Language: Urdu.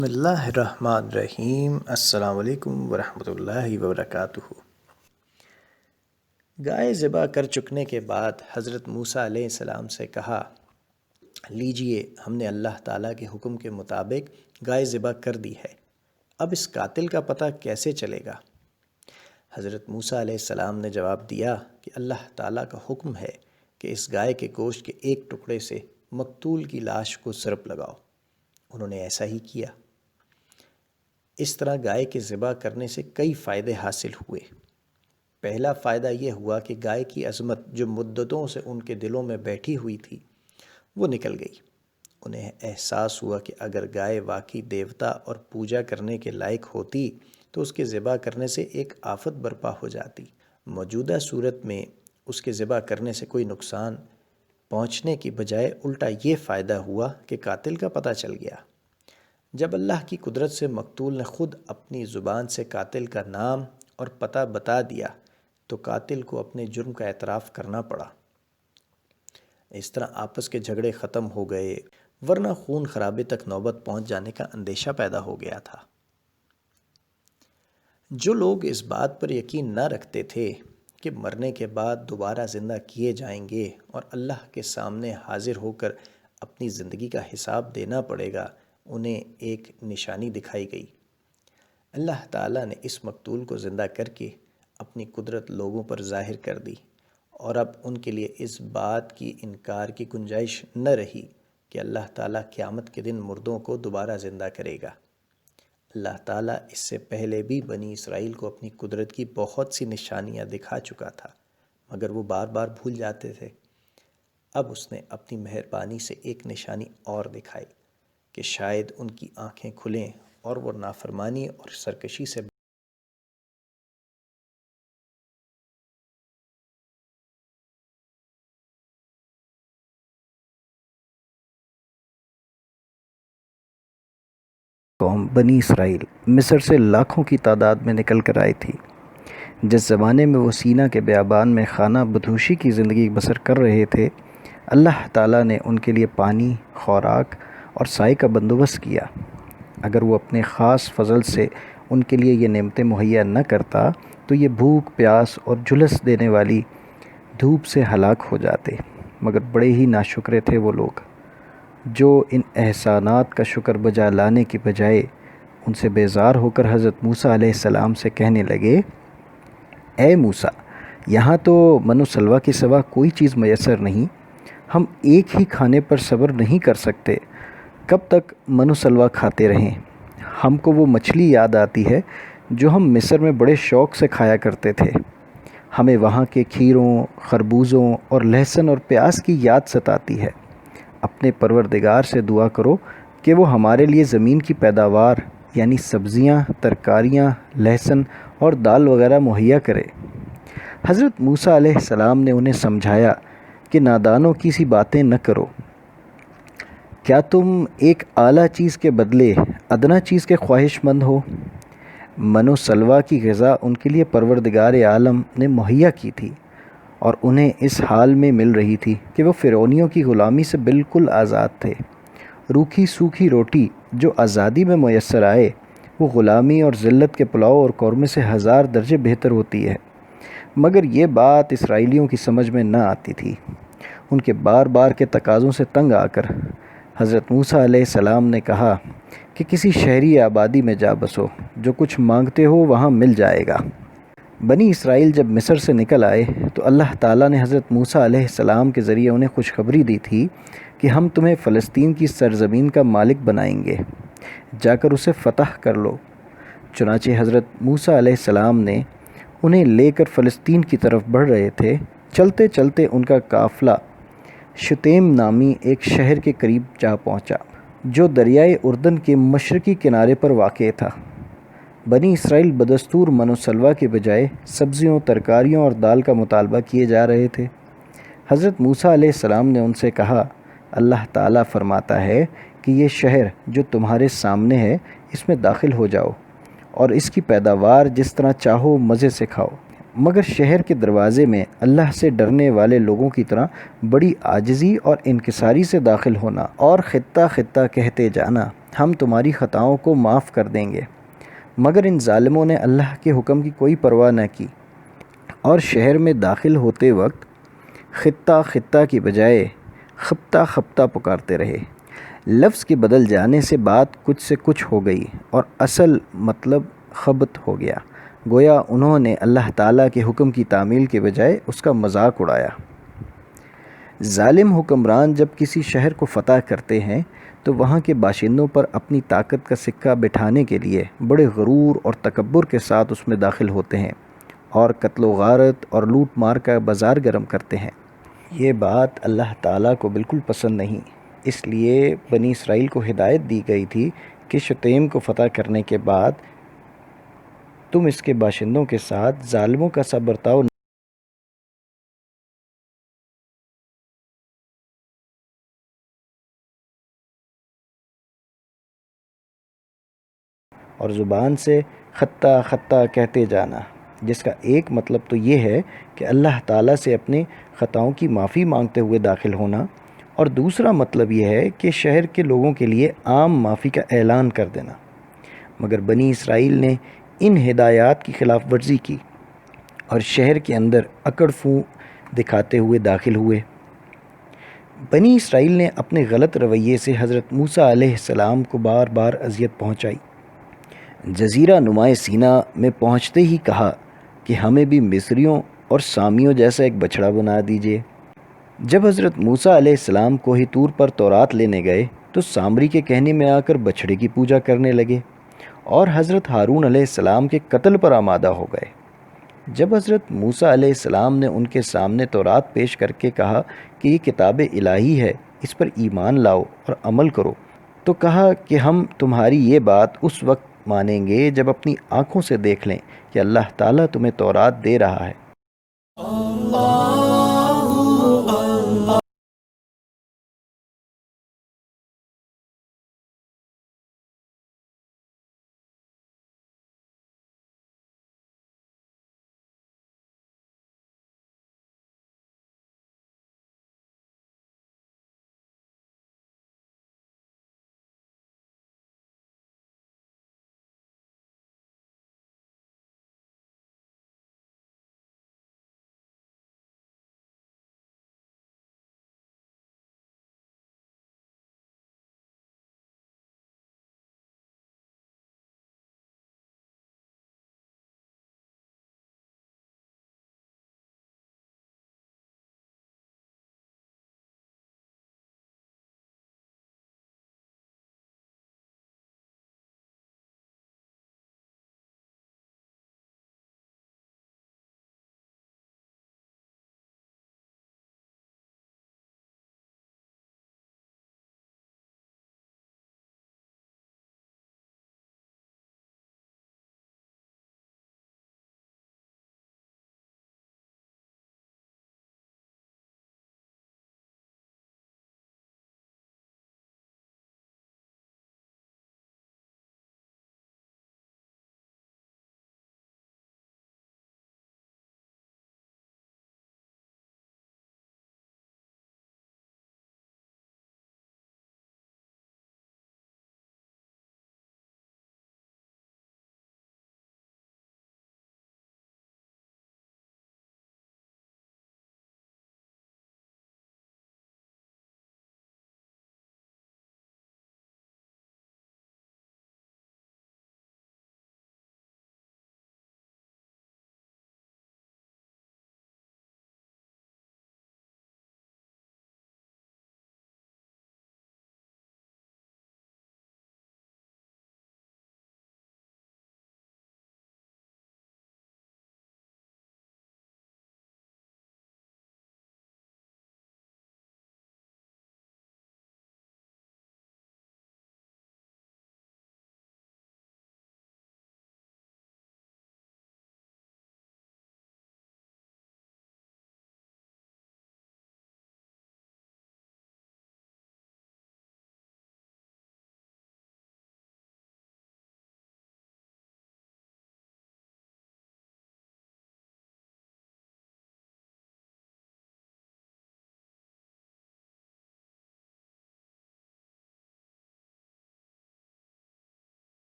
بسم اللہ الرحمن الرحیم۔ السلام علیکم ورحمۃ اللہ وبرکاتہ۔ گائے ذبح کر چکنے کے بعد حضرت موسیٰ علیہ السلام سے کہا، لیجئے ہم نے اللہ تعالیٰ کے حکم کے مطابق گائے ذبح کر دی ہے، اب اس قاتل کا پتہ کیسے چلے گا؟ حضرت موسیٰ علیہ السلام نے جواب دیا کہ اللہ تعالیٰ کا حکم ہے کہ اس گائے کے گوشت کے ایک ٹکڑے سے مقتول کی لاش کو ضرب لگاؤ۔ انہوں نے ایسا ہی کیا۔ اس طرح گائے کے ذبح کرنے سے کئی فائدے حاصل ہوئے۔ پہلا فائدہ یہ ہوا کہ گائے کی عظمت جو مدتوں سے ان کے دلوں میں بیٹھی ہوئی تھی وہ نکل گئی۔ انہیں احساس ہوا کہ اگر گائے واقعی دیوتا اور پوجا کرنے کے لائق ہوتی تو اس کے ذبح کرنے سے ایک آفت برپا ہو جاتی۔ موجودہ صورت میں اس کے ذبح کرنے سے کوئی نقصان پہنچنے کی بجائے الٹا یہ فائدہ ہوا کہ قاتل کا پتہ چل گیا۔ جب اللہ کی قدرت سے مقتول نے خود اپنی زبان سے قاتل کا نام اور پتہ بتا دیا تو قاتل کو اپنے جرم کا اعتراف کرنا پڑا۔ اس طرح آپس کے جھگڑے ختم ہو گئے، ورنہ خون خرابے تک نوبت پہنچ جانے کا اندیشہ پیدا ہو گیا تھا۔ جو لوگ اس بات پر یقین نہ رکھتے تھے کہ مرنے کے بعد دوبارہ زندہ کیے جائیں گے اور اللہ کے سامنے حاضر ہو کر اپنی زندگی کا حساب دینا پڑے گا، انہیں ایک نشانی دکھائی گئی۔ اللہ تعالیٰ نے اس مقتول کو زندہ کر کے اپنی قدرت لوگوں پر ظاہر کر دی، اور اب ان کے لیے اس بات کی انکار کی گنجائش نہ رہی کہ اللہ تعالیٰ قیامت کے دن مردوں کو دوبارہ زندہ کرے گا۔ اللہ تعالیٰ اس سے پہلے بھی بنی اسرائیل کو اپنی قدرت کی بہت سی نشانیاں دکھا چکا تھا، مگر وہ بار بار بھول جاتے تھے۔ اب اس نے اپنی مہربانی سے ایک نشانی اور دکھائی کہ شاید ان کی آنکھیں کھلیں اور وہ نافرمانی اور سرکشی سے قوم بنی اسرائیل مصر سے لاکھوں کی تعداد میں نکل کر آئی تھی۔ جس زمانے میں وہ سینا کے بیابان میں خانہ بدوشی کی زندگی بسر کر رہے تھے، اللہ تعالیٰ نے ان کے لیے پانی، خوراک اور سائے کا بندوبست کیا۔ اگر وہ اپنے خاص فضل سے ان کے لیے یہ نعمتیں مہیا نہ کرتا تو یہ بھوک، پیاس اور جھلس دینے والی دھوپ سے ہلاک ہو جاتے، مگر بڑے ہی ناشکرے تھے وہ لوگ، جو ان احسانات کا شکر بجا لانے کی بجائے ان سے بیزار ہو کر حضرت موسیٰ علیہ السلام سے کہنے لگے، اے موسیٰ، یہاں تو من و سلوہ کے سوا کوئی چیز میسر نہیں، ہم ایک ہی کھانے پر صبر نہیں کر سکتے، کب تک من و سلوہ کھاتے رہیں؟ ہم کو وہ مچھلی یاد آتی ہے جو ہم مصر میں بڑے شوق سے کھایا کرتے تھے، ہمیں وہاں کے کھیروں، خربوزوں اور لہسن اور پیاز کی یاد ستاتی ہے۔ اپنے پروردگار سے دعا کرو کہ وہ ہمارے لیے زمین کی پیداوار یعنی سبزیاں، ترکاریاں، لہسن اور دال وغیرہ مہیا کرے۔ حضرت موسیٰ علیہ السلام نے انہیں سمجھایا کہ نادانوں کی سی باتیں نہ کرو۔ کیا تم ایک اعلیٰ چیز کے بدلے ادنیٰ چیز کے خواہش مند ہو؟ من و سلوہ کی غذا ان کے لیے پروردگار عالم نے مہیا کی تھی، اور انہیں اس حال میں مل رہی تھی کہ وہ فرعونیوں کی غلامی سے بالکل آزاد تھے۔ روکھی سوکھی روٹی جو آزادی میں میسر آئے، وہ غلامی اور ذلت کے پلاؤ اور قورمے سے 1000 درجے بہتر ہوتی ہے، مگر یہ بات اسرائیلیوں کی سمجھ میں نہ آتی تھی۔ ان کے بار بار کے تقاضوں سے تنگ آ کر حضرت موسیٰ علیہ السلام نے کہا کہ کسی شہری آبادی میں جا بسو، جو کچھ مانگتے ہو وہاں مل جائے گا۔ بنی اسرائیل جب مصر سے نکل آئے تو اللہ تعالیٰ نے حضرت موسیٰ علیہ السلام کے ذریعے انہیں خوشخبری دی تھی کہ ہم تمہیں فلسطین کی سرزمین کا مالک بنائیں گے، جا کر اسے فتح کر لو۔ چنانچہ حضرت موسیٰ علیہ السلام نے انہیں لے کر فلسطین کی طرف بڑھ رہے تھے۔ چلتے چلتے ان کا قافلہ شتیم نامی ایک شہر کے قریب جا پہنچا، جو دریائے اردن کے مشرقی کنارے پر واقع تھا۔ بنی اسرائیل بدستور من و سلوہ کے بجائے سبزیوں، ترکاریوں اور دال کا مطالبہ کیے جا رہے تھے۔ حضرت موسیٰ علیہ السلام نے ان سے کہا، اللہ تعالیٰ فرماتا ہے کہ یہ شہر جو تمہارے سامنے ہے، اس میں داخل ہو جاؤ اور اس کی پیداوار جس طرح چاہو مزے سے کھاؤ۔ مگر شہر کے دروازے میں اللہ سے ڈرنے والے لوگوں کی طرح بڑی عاجزی اور انکساری سے داخل ہونا اور خطہ خطہ کہتے جانا ہم تمہاری خطاؤں کو معاف کر دیں گے۔ مگر ان ظالموں نے اللہ کے حکم کی کوئی پرواہ نہ کی اور شہر میں داخل ہوتے وقت خطہ خطہ کی بجائے خبطہ خبطہ پکارتے رہے۔ لفظ کے بدل جانے سے بات کچھ سے کچھ ہو گئی اور اصل مطلب خبط ہو گیا، گویا انہوں نے اللہ تعالیٰ کے حکم کی تعمیل کے بجائے اس کا مذاق اڑایا۔ ظالم حکمران جب کسی شہر کو فتح کرتے ہیں تو وہاں کے باشندوں پر اپنی طاقت کا سکہ بٹھانے کے لیے بڑے غرور اور تکبر کے ساتھ اس میں داخل ہوتے ہیں اور قتل و غارت اور لوٹ مار کا بازار گرم کرتے ہیں۔ یہ بات اللہ تعالیٰ کو بالکل پسند نہیں، اس لیے بنی اسرائیل کو ہدایت دی گئی تھی کہ شتیم کو فتح کرنے کے بعد تم اس کے باشندوں کے ساتھ ظالموں کا سا برتاؤ اور زبان سے خطہ خطہ کہتے جانا، جس کا ایک مطلب تو یہ ہے کہ اللہ تعالیٰ سے اپنے خطاؤں کی معافی مانگتے ہوئے داخل ہونا، اور دوسرا مطلب یہ ہے کہ شہر کے لوگوں کے لیے عام معافی کا اعلان کر دینا۔ مگر بنی اسرائیل نے ان ہدایات کی خلاف ورزی کی اور شہر کے اندر اکڑ فوں دکھاتے ہوئے داخل ہوئے۔ بنی اسرائیل نے اپنے غلط رویے سے حضرت موسیٰ علیہ السلام کو بار بار اذیت پہنچائی۔ جزیرہ نمائے سینا میں پہنچتے ہی کہا کہ ہمیں بھی مصریوں اور سامیوں جیسا ایک بچڑا بنا دیجیے۔ جب حضرت موسیٰ علیہ السلام کوہ طور پر تورات لینے گئے تو سامری کے کہنے میں آ کر بچھڑے کی پوجا کرنے لگے اور حضرت ہارون علیہ السلام کے قتل پر آمادہ ہو گئے۔ جب حضرت موسیٰ علیہ السلام نے ان کے سامنے تورات پیش کر کے کہا کہ یہ کتاب الہی ہے، اس پر ایمان لاؤ اور عمل کرو، تو کہا کہ ہم تمہاری یہ بات اس وقت مانیں گے جب اپنی آنکھوں سے دیکھ لیں کہ اللہ تعالیٰ تمہیں تورات دے رہا ہے۔